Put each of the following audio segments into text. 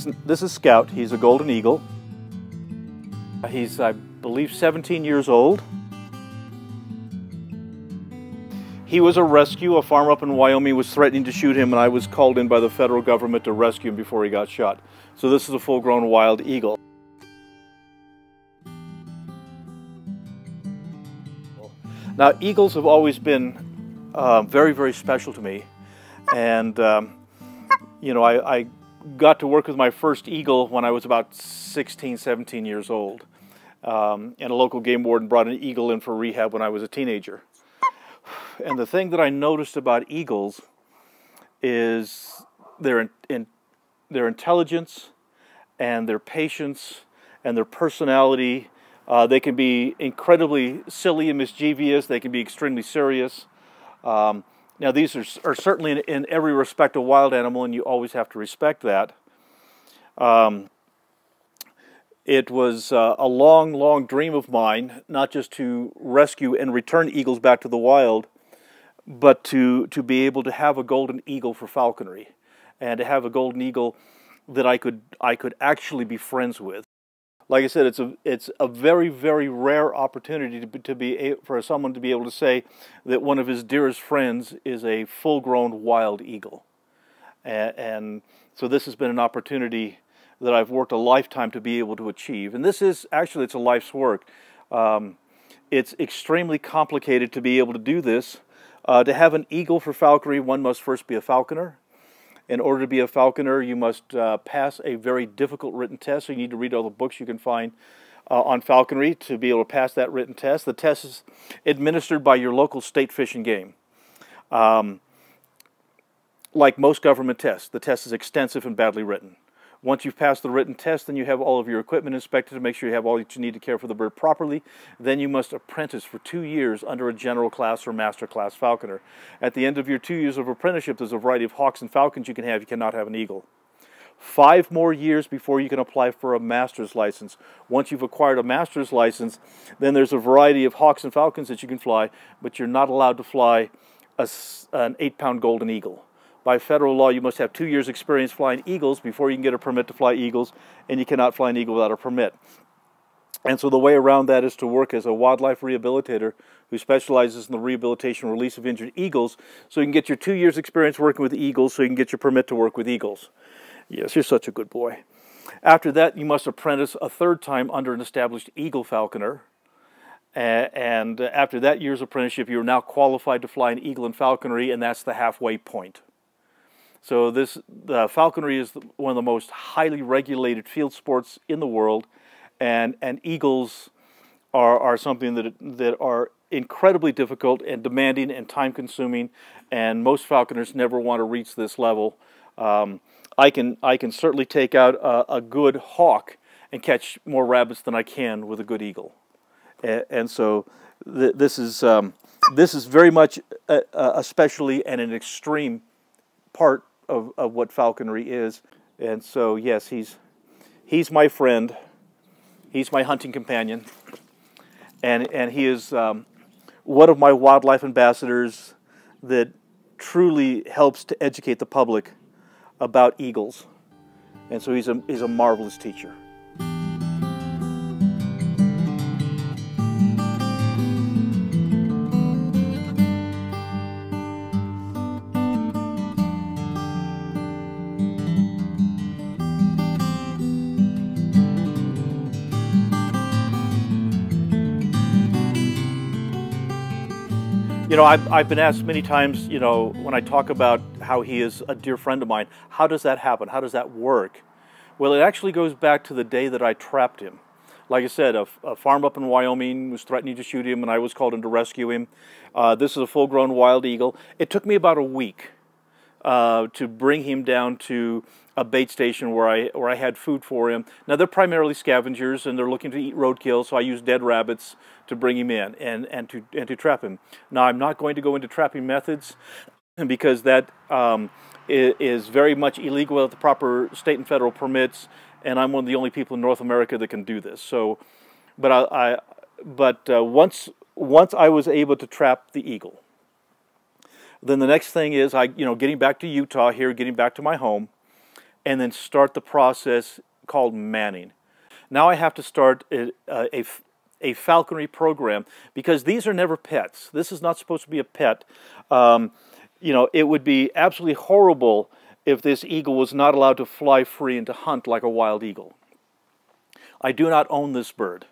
This is Scout. He's a golden eagle. He's, I believe, 17 years old. He was a rescue. A farmer up in Wyoming was threatening to shoot him, and I was called in by the federal government to rescue him before he got shot. So this is a full-grown wild eagle. Now, eagles have always been very, very special to me. And, you know, I got to work with my first eagle when I was about 16, 17 years old. And a local game warden brought an eagle in for rehab when I was a teenager. And the thing that I noticed about eagles is their intelligence and their patience and their personality. They can be incredibly silly and mischievous. They can be extremely serious. Now, these are certainly in every respect a wild animal, and you always have to respect that. It was a long, long dream of mine, not just to rescue and return eagles back to the wild, but to be able to have a golden eagle for falconry, and to have a golden eagle that I could actually be friends with. Like I said, it's a very, very rare opportunity for someone to be able to say that one of his dearest friends is a full-grown wild eagle. And so this has been an opportunity that I've worked a lifetime to be able to achieve. And this is, actually, it's a life's work. It's extremely complicated to be able to do this. To have an eagle for falconry, one must first be a falconer. In order to be a falconer, you must pass a very difficult written test. So you need to read all the books you can find on falconry to be able to pass that written test. The test is administered by your local state fish and game. Like most government tests, the test is extensive and badly written. Once you've passed the written test, then you have all of your equipment inspected to make sure you have all that you need to care for the bird properly. Then you must apprentice for 2 years under a general class or master class falconer. At the end of your 2 years of apprenticeship, there's a variety of hawks and falcons you can have. You cannot have an eagle. 5 more years before you can apply for a master's license. Once you've acquired a master's license, then there's a variety of hawks and falcons that you can fly, but you're not allowed to fly an 8-pound golden eagle. By federal law, you must have 2 years' experience flying eagles before you can get a permit to fly eagles, and you cannot fly an eagle without a permit. And so the way around that is to work as a wildlife rehabilitator who specializes in the rehabilitation and release of injured eagles, so you can get your 2 years' experience working with eagles, so you can get your permit to work with eagles. Yes, you're such a good boy. After that, you must apprentice a 3rd time under an established eagle falconer. And after that year's apprenticeship, you're now qualified to fly an eagle in falconry, and that's the halfway point. So the falconry is one of the most highly regulated field sports in the world, and eagles are something that are incredibly difficult and demanding and time-consuming, and most falconers never want to reach this level. I can certainly take out a good hawk and catch more rabbits than I can with a good eagle, and so this is very much especially and an extreme part of what falconry is. And so yes, he's my friend, he's my hunting companion, and he is one of my wildlife ambassadors that truly helps to educate the public about eagles. And so he's a marvelous teacher. You know, I've been asked many times, you know, when I talk about how he is a dear friend of mine, how does that happen? How does that work? Well, it actually goes back to the day that I trapped him. Like I said, a farm up in Wyoming was threatening to shoot him, and I was called in to rescue him. This is a full-grown wild eagle. It took me about a week to bring him down to a bait station where I had food for him. Now, they're primarily scavengers, and they're looking to eat roadkill, so I use dead rabbits to bring him in and to trap him. Now, I'm not going to go into trapping methods because that is very much illegal without the proper state and federal permits, and I'm one of the only people in North America that can do this. So, but once I was able to trap the eagle, then the next thing is getting back to Utah here, getting back to my home. and then start the process called manning. Now I have to start a falconry program, because these are never pets. This is not supposed to be a pet. You know, it would be absolutely horrible if this eagle was not allowed to fly free and to hunt like a wild eagle. I do not own this bird.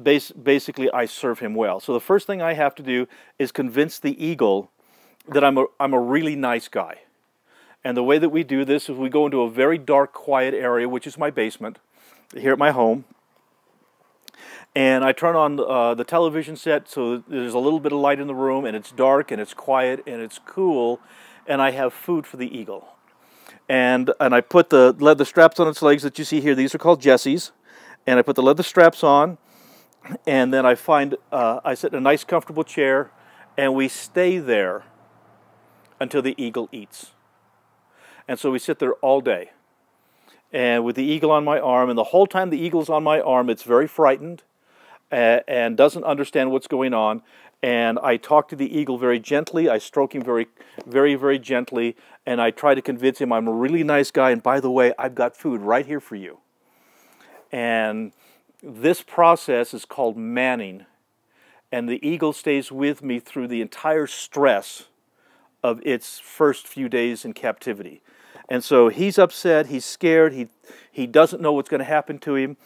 Basically, I serve him well. So the first thing I have to do is convince the eagle that I'm a really nice guy. And the way that we do this is we go into a very dark, quiet area, which is my basement, here at my home. And I turn on the television set so there's a little bit of light in the room, and it's dark, and it's quiet, and it's cool, and I have food for the eagle. And I put the leather straps on its legs that you see here. These are called Jessies. And I put the leather straps on, and then I sit in a nice comfortable chair, and we stay there until the eagle eats. And so we sit there all day, and with the eagle on my arm, and the whole time the eagle's on my arm, it's very frightened and doesn't understand what's going on. And I talk to the eagle very gently. I stroke him very, very, very gently, and I try to convince him I'm a really nice guy, and by the way, I've got food right here for you. And this process is called manning, and the eagle stays with me through the entire stress of its first few days in captivity. And so he's upset, he's scared, he doesn't know what's going to happen to him,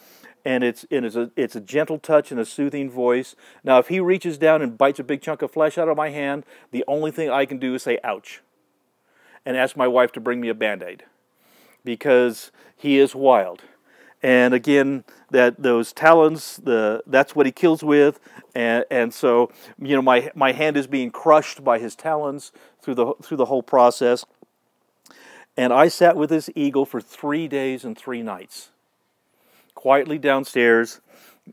and it's a gentle touch and a soothing voice. Now, if he reaches down and bites a big chunk of flesh out of my hand, the only thing I can do is say, ouch, and ask my wife to bring me a Band-Aid, because he is wild. And again, those talons, that's what he kills with, and so, you know, my hand is being crushed by his talons through the whole process. And I sat with this eagle for 3 days and 3 nights, quietly downstairs,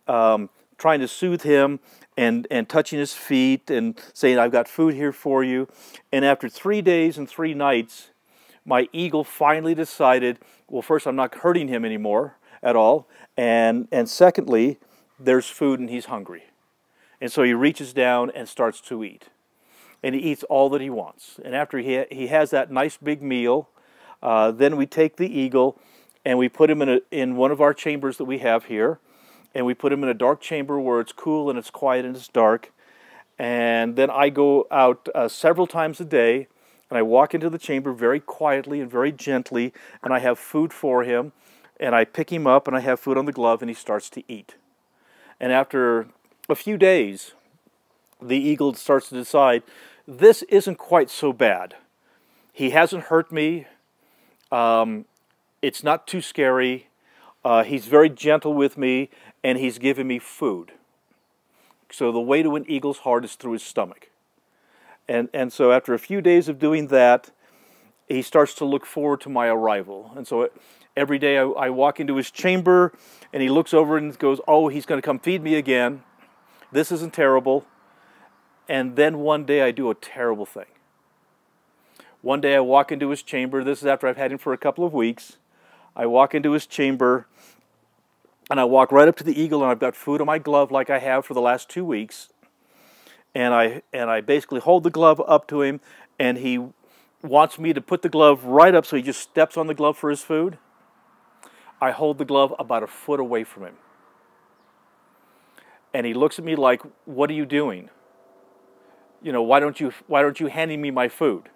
trying to soothe him and touching his feet and saying, I've got food here for you. And after 3 days and 3 nights, my eagle finally decided, well, first, I'm not hurting him anymore at all, and secondly, there's food and he's hungry. And so he reaches down and starts to eat. And he eats all that he wants. And after he has that nice big meal, then we take the eagle and we put him in one of our chambers that we have here, and we put him in a dark chamber where it's cool and it's quiet and it's dark. And then I go out several times a day, and I walk into the chamber very quietly and very gently, and I have food for him. And I pick him up, and I have food on the glove, and he starts to eat. And after a few days, the eagle starts to decide, this isn't quite so bad. He hasn't hurt me. It's not too scary. He's very gentle with me, and he's giving me food. So the way to an eagle's heart is through his stomach. And so after a few days of doing that, he starts to look forward to my arrival. And so every day I walk into his chamber, and he looks over and goes, oh, he's going to come feed me again. This isn't terrible. And then one day I do a terrible thing. One day I walk into his chamber. This is after I've had him for a couple of weeks. I walk into his chamber, and I walk right up to the eagle, and I've got food on my glove like I have for the last 2 weeks. And I basically hold the glove up to him, and he wants me to put the glove right up so he just steps on the glove for his food. I hold the glove about a foot away from him. And he looks at me like, what are you doing? You know, why don't you hand me my food?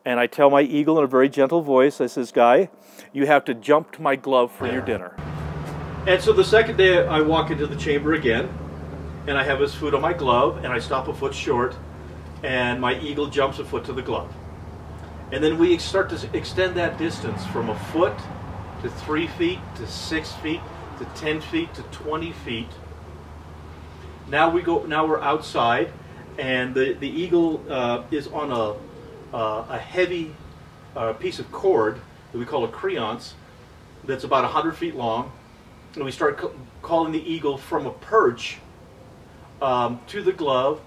And I tell my eagle in a very gentle voice, I says, Guy, you have to jump to my glove for your dinner. And so the second day I walk into the chamber again, and I have his food on my glove, and I stop a foot short, and my eagle jumps a foot to the glove. And then we start to extend that distance from a foot to 3 feet, to 6 feet, to 10 feet, to 20 feet. Now we're outside, and the eagle is on a heavy piece of cord that we call a creance that's about 100 feet long. And we start calling the eagle from a perch to the glove,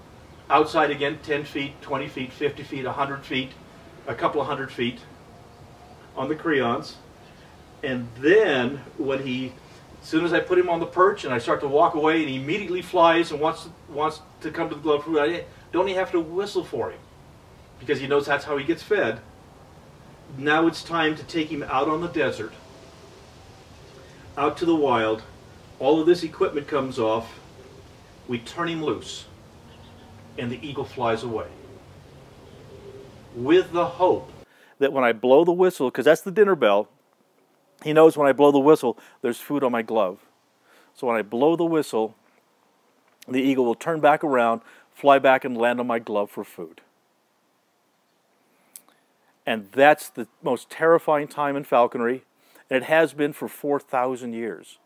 outside again 10 feet, 20 feet, 50 feet, 100 feet, a couple of 100 feet on the creance. And then when as soon as I put him on the perch and I start to walk away, and he immediately flies and wants to come to the glove food, I don't even have to whistle for him, because he knows that's how he gets fed. Now it's time to take him out on the desert, out to the wild. All of this equipment comes off. We turn him loose, and the eagle flies away. With the hope that when I blow the whistle, because that's the dinner bell, he knows when I blow the whistle, there's food on my glove. So when I blow the whistle, the eagle will turn back around, fly back, and land on my glove for food. And that's the most terrifying time in falconry, and it has been for 4,000 years.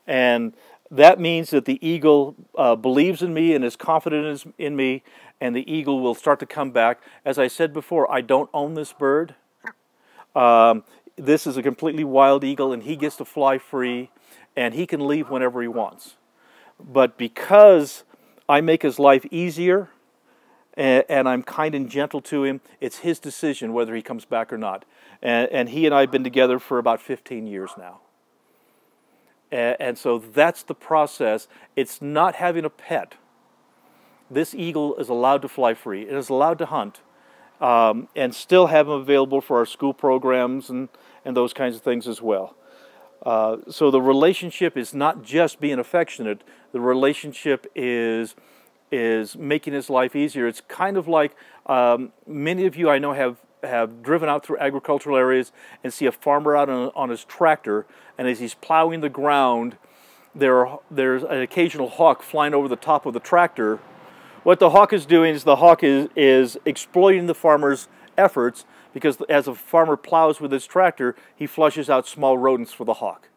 And that means that the eagle believes in me and is confident in me, and the eagle will start to come back. As I said before, I don't own this bird. This is a completely wild eagle, and he gets to fly free, and he can leave whenever he wants. But because I make his life easier, and I'm kind and gentle to him, it's his decision whether he comes back or not. And he and I have been together for about 15 years now. And so that's the process. It's not having a pet. This eagle is allowed to fly free. It is allowed to hunt, and still have him available for our school programs and those kinds of things as well. So the relationship is not just being affectionate. The relationship is making his life easier. It's kind of like many of you I know have driven out through agricultural areas and see a farmer out on his tractor, and as he's plowing the ground, there's an occasional hawk flying over the top of the tractor. What the hawk is doing is the hawk is exploiting the farmer's efforts, because as a farmer plows with his tractor, he flushes out small rodents for the hawk.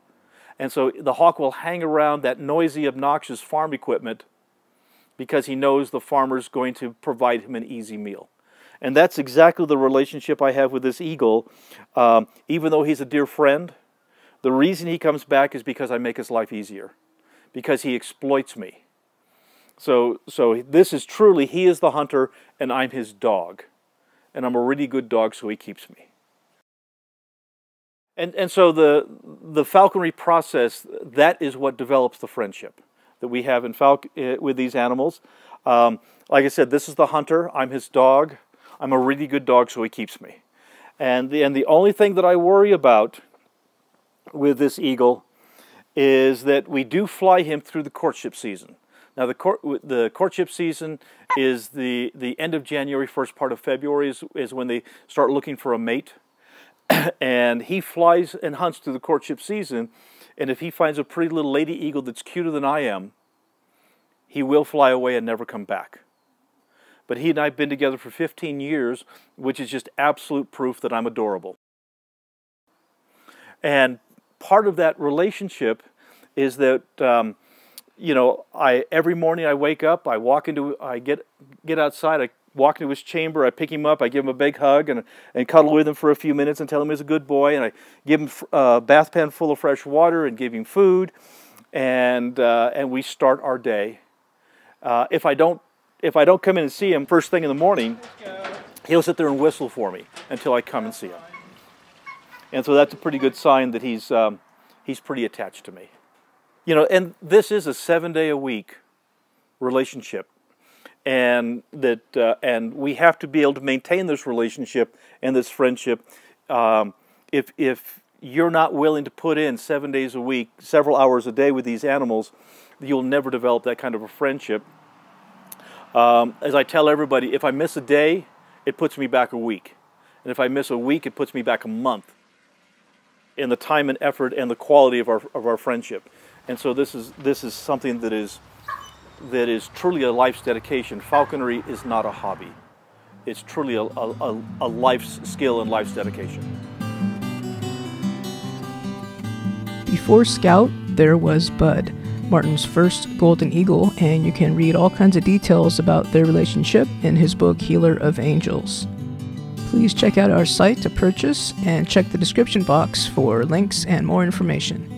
And so the hawk will hang around that noisy, obnoxious farm equipment because he knows the farmer's going to provide him an easy meal. And that's exactly the relationship I have with this eagle. Even though he's a dear friend, the reason he comes back is because I make his life easier, because he exploits me. So this is truly, he is the hunter and I'm his dog. And I'm a really good dog, so he keeps me. And so the falconry process, that is what develops the friendship that we have with these animals. Like I said, this is the hunter, I'm his dog. I'm a really good dog, so he keeps me. And the only thing that I worry about with this eagle is that we do fly him through the courtship season. Now the courtship season is the end of January, first part of February is when they start looking for a mate. And he flies and hunts through the courtship season, and if he finds a pretty little lady eagle that's cuter than I am, he will fly away and never come back. But he and I have been together for 15 years, which is just absolute proof that I'm adorable. And part of that relationship is that you know, every morning I wake up, I get outside, I walk into his chamber, I pick him up, I give him a big hug and cuddle with him for a few minutes and tell him he's a good boy, and I give him a bath pan full of fresh water and give him food, and we start our day. If I don't come in and see him first thing in the morning, he'll sit there and whistle for me until I come and see him. And so that's a pretty good sign that he's pretty attached to me. You know, and this is a 7-day-a-week relationship, and and we have to be able to maintain this relationship and this friendship. If you're not willing to put in 7 days a week, several hours a day with these animals, you'll never develop that kind of a friendship. As I tell everybody, if I miss a day, it puts me back a week, and if I miss a week, it puts me back a month in the time and effort and the quality of our friendship. And so this is something that is truly a life's dedication. Falconry is not a hobby. It's truly a life's skill and life's dedication. Before Scout, there was Bud, Martin's first golden eagle, and you can read all kinds of details about their relationship in his book, Healer of Angels. Please check out our site to purchase and check the description box for links and more information.